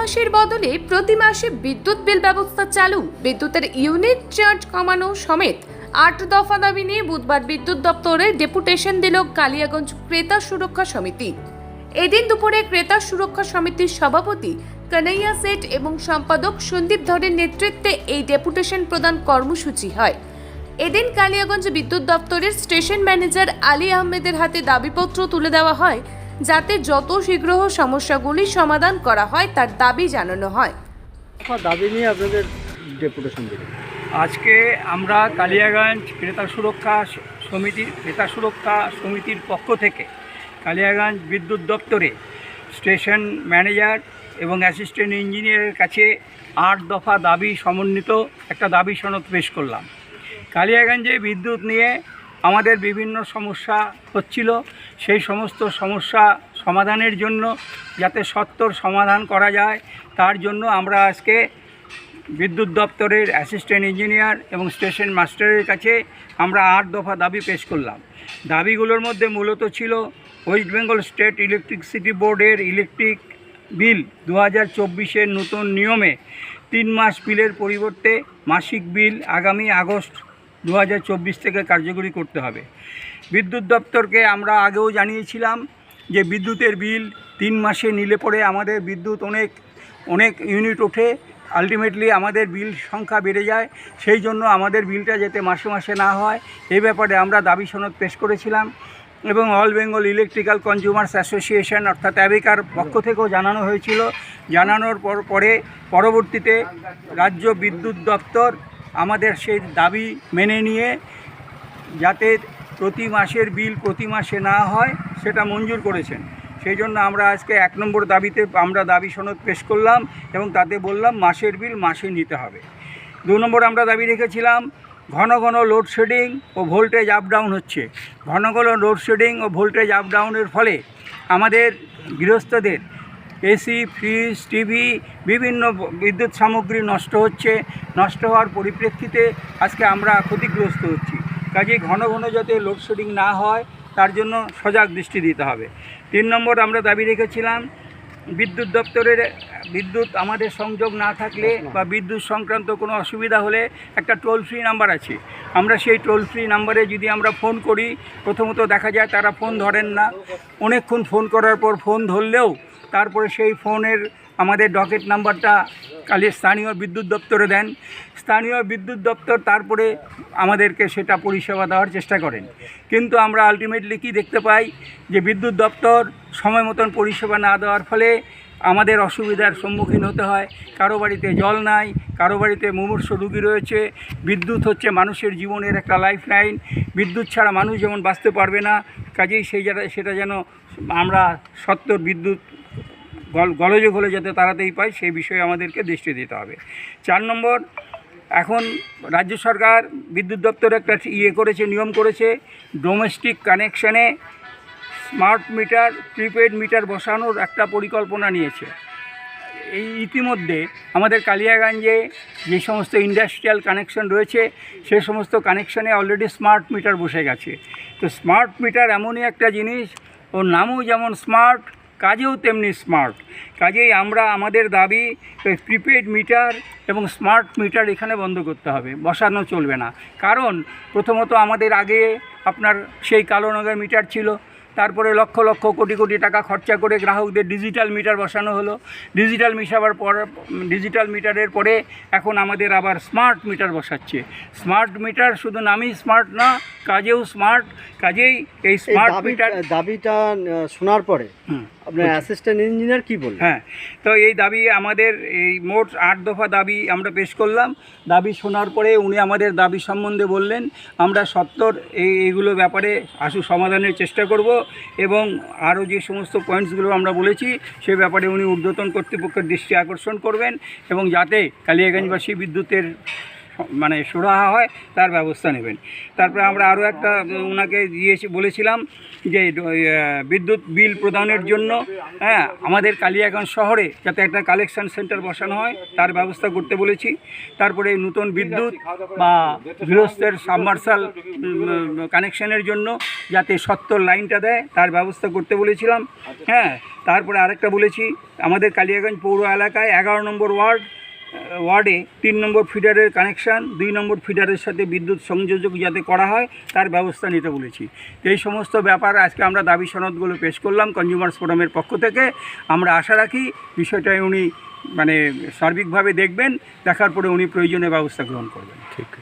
মাসের বদলে প্রতি মাসে বিদ্যুৎ বিল ব্যবস্থা চালু, বিদ্যুতের ইউনিট চার্জ কমানো সমেত ৮ দফা দাবি নিয়ে বুধবার বিদ্যুৎ দপ্তরে ডেপুটেশন দিল কালিয়াগঞ্জ ক্রেতা সুরক্ষা সমিতি। এদিন দুপুরে ক্রেতা সুরক্ষা সমিতির সভাপতি কানাইয়া সেঠ এবং সম্পাদক সন্দীপ ধরের নেতৃত্বে এই ডেপুটেশন প্রদান কর্মসূচি হয়। এদিন কালিয়াগঞ্জ বিদ্যুৎ দপ্তরের স্টেশন ম্যানেজার আলী আহমেদের হাতে দাবিপত্র তুলে দেওয়া হয়, যাতে যত শীঘ্র সমস্যাগুলি সমাধান করা হয় তার দাবি জানানো হয়। দাবি নিয়ে আপনাদের ডেপুটেশন দিলেন। আজকে আমরা কালিয়াগঞ্জ ক্রেতা সুরক্ষা সমিতির পক্ষ থেকে কালিয়াগঞ্জ বিদ্যুৎ দপ্তরে স্টেশন ম্যানেজার এবং অ্যাসিস্ট্যান্ট ইঞ্জিনিয়ারের কাছে ৮ দফা দাবি সমন্বিত একটা দাবি সনদ পেশ করলাম। কালিয়াগঞ্জে বিদ্যুৎ নিয়ে আমাদের বিভিন্ন সমস্যা হচ্ছিল, সেই সমস্ত সমস্যা সমাধানের জন্য যাতে সত্বর সমাধান করা যায় তার জন্য আমরা আজকে বিদ্যুৎ দপ্তরের অ্যাসিস্ট্যান্ট ইঞ্জিনিয়ার এবং স্টেশন মাস্টারের কাছে আমরা ৮ দফা দাবি পেশ করলাম। দাবিগুলোর মধ্যে মূলত ছিল ওয়েস্ট বেঙ্গল স্টেট ইলেকট্রিসিটি বোর্ডের ইলেকট্রিক বিল 2024-এর নতুন নিয়মে 3 মাস বিলের পরিবর্তে মাসিক বিল আগামী আগস্ট 2024 থেকে কার্যকরী করতে হবে। বিদ্যুৎ দপ্তরকে আমরা আগেও জানিয়েছিলাম যে বিদ্যুতের বিল 3 মাসে নিলে পরে আমাদের বিদ্যুৎ অনেক ইউনিট ওঠে, আলটিমেটলি আমাদের বিল সংখ্যা বেড়ে যায়, সেই জন্য আমাদের বিলটা যাতে মাসে মাসে না হয় এই ব্যাপারে আমরা দাবি সনদ পেশ করেছিলাম। এবং all Bengal electrical consumers association অর্থাৎ অ্যাবেকার পক্ষ থেকেও জানানো হয়েছিল। জানানোর পরবর্তীতে রাজ্য বিদ্যুৎ দপ্তর আমাদের সেই দাবি মেনে নিয়ে যাতে প্রতি মাসের বিল প্রতি মাসে না হয় সেটা মঞ্জুর করেছেন। সেই জন্য আমরা আজকে 1 নম্বর দাবিতে আমরা দাবি সনদ পেশ করলাম এবং তাতে বললাম মাসের বিল মাসে নিতে হবে। 2 নম্বর আমরা দাবি রেখেছিলাম ঘন ঘন লোডশেডিং ও ভোল্টেজ আপ ডাউন হচ্ছে। ঘন ঘন লোডশেডিং ও ভোল্টেজ আপ ডাউনের ফলে আমাদের গৃহস্থদের এসি, ফ্রিজ, টিভি বিভিন্ন বিদ্যুৎ সামগ্রী নষ্ট হচ্ছে। নষ্ট হওয়ার পরিপ্রেক্ষিতে আজকে আমরা ক্ষতিগ্রস্ত হচ্ছি। কাজেই ঘন ঘন যাতে লোডশেডিং না হয় তার জন্য সজাগ দৃষ্টি দিতে হবে। 3 নম্বর আমরা দাবি রেখেছিলাম বিদ্যুৎ দপ্তরের বিদ্যুৎ আমাদের সংযোগ না থাকলে বা বিদ্যুৎ সংক্রান্ত কোনো অসুবিধা হলে একটা টোল ফ্রি নাম্বার আছে। আমরা সেই টোল ফ্রি নাম্বারে যদি আমরা ফোন করি, প্রথমত দেখা যায় তারা ফোন ধরেন না, অনেকক্ষণ ফোন করার পর ফোন ধরলেও তারপরে সেই ফোনের আমাদের ডকেট নাম্বারটা স্থানীয় বিদ্যুৎ দপ্তরে দেন। স্থানীয় বিদ্যুৎ দপ্তর তারপরে আমাদেরকে সেটা পরিষেবা দেওয়ার চেষ্টা করেন। কিন্তু আমরা আলটিমেটলি কি দেখতে পাই যে বিদ্যুৎ দপ্তর সময় মতন পরিষেবা না দেওয়ার ফলে আমাদের অসুবিধার সম্মুখীন হতে হয়। কারো বাড়িতে জল নাই, কারো বাড়িতে মুমূর্ষ রোগী রয়েছে। বিদ্যুৎ হচ্ছে মানুষের জীবনের একটা লাইফ লাইন, বিদ্যুৎ ছাড়া মানুষ যেমন বাঁচতে পারবে না, কাজেই সেটা যেন আমরা সত্তর বিদ্যুৎ গোলযোগ হলে যাতে তাড়াতাড়ি পাই সেই বিষয়ে আমাদেরকে দৃষ্টি দিতে হবে। 4 নম্বর, এখন রাজ্য সরকার বিদ্যুৎ দপ্তর একটা নিয়ম করেছে ডোমেস্টিক কানেকশানে স্মার্ট মিটার, প্রিপেড মিটার বসানোর একটা পরিকল্পনা নিয়েছে। এই ইতিমধ্যে আমাদের কালিয়াগঞ্জে যে সমস্ত ইন্ডাস্ট্রিয়াল কানেকশন রয়েছে সে সমস্ত কানেকশানে অলরেডি স্মার্ট মিটার বসে গেছে। তো স্মার্ট মিটার এমনই একটা জিনিস, ওর নামও যেমন স্মার্ট, কাজেও তেমনি স্মার্ট। কাজেই আমরা আমাদের দাবি প্রিপেড মিটার এবং স্মার্ট মিটার এখানে বন্ধ করতে হবে, বসানো চলবে না। কারণ প্রথমত আমাদের আগে আপনার সেই কালো রঙের মিটার ছিল, তারপরে লক্ষ লক্ষ কোটি কোটি টাকা খরচা করে গ্রাহকদের ডিজিটাল মিটার বসানো হলো। ডিজিটাল মিটারের পরে এখন আমাদের আবার স্মার্ট মিটার বসাচ্ছে। স্মার্ট মিটার শুধু নামই স্মার্ট না, কাজেও স্মার্ট। কাজেই এই স্মার্ট মিটার দাবিটা শোনার পরে আপনার অ্যাসিস্ট্যান্ট ইঞ্জিনিয়ার কি বললেন? হ্যাঁ, তো এই দাবি আমাদের এই মোট 8 দফা দাবি আমরা পেশ করলাম। দাবি শোনার পরে উনি আমাদের দাবি সম্বন্ধে বললেন আমরা সত্বর এইগুলো ব্যাপারে সমাধানের চেষ্টা করব এবং আরও যে সমস্ত পয়েন্টসগুলো আমরা বলেছি সে ব্যাপারে উনি ঊর্ধ্বতন কর্তৃপক্ষের দৃষ্টি আকর্ষণ করবেন এবং যাতে কালিয়াগঞ্জবাসী বিদ্যুতের মানে সুরাহা হয় তার ব্যবস্থা নেবেন। তারপরে আমরা আরও একটা ওনাকে বলেছিলাম যে বিদ্যুৎ বিল প্রদানের জন্য আমাদের কালিয়াগঞ্জ শহরে যাতে একটা কালেকশন সেন্টার বসানো হয় তার ব্যবস্থা করতে বলেছি। তারপরে নতুন বিদ্যুৎ বা গৃহস্থের সাবমার্সাল কানেকশনের জন্য যাতে 70 লাইনটা দেয় তার ব্যবস্থা করতে বলেছিলাম। তারপরে আরেকটা বলেছি আমাদের কালিয়াগঞ্জ পৌর এলাকায় 11 নম্বর ওয়ার্ডে 3 নম্বর ফিডারের কানেকশান 2 নম্বর ফিডারের সাথে বিদ্যুৎ সংযোজক যাতে করা হয় তার ব্যবস্থা নিতে বলেছি। এই সমস্ত ব্যাপার আজকে আমরা দাবি সনদগুলো পেশ করলাম কনজিউমার্স ফোরামের পক্ষ থেকে। আমরা আশা রাখি বিষয়টায় উনি মানে সার্বিকভাবে দেখবেন, দেখার পরে উনি প্রয়োজনীয় ব্যবস্থা গ্রহণ করবেন। ঠিক আছে।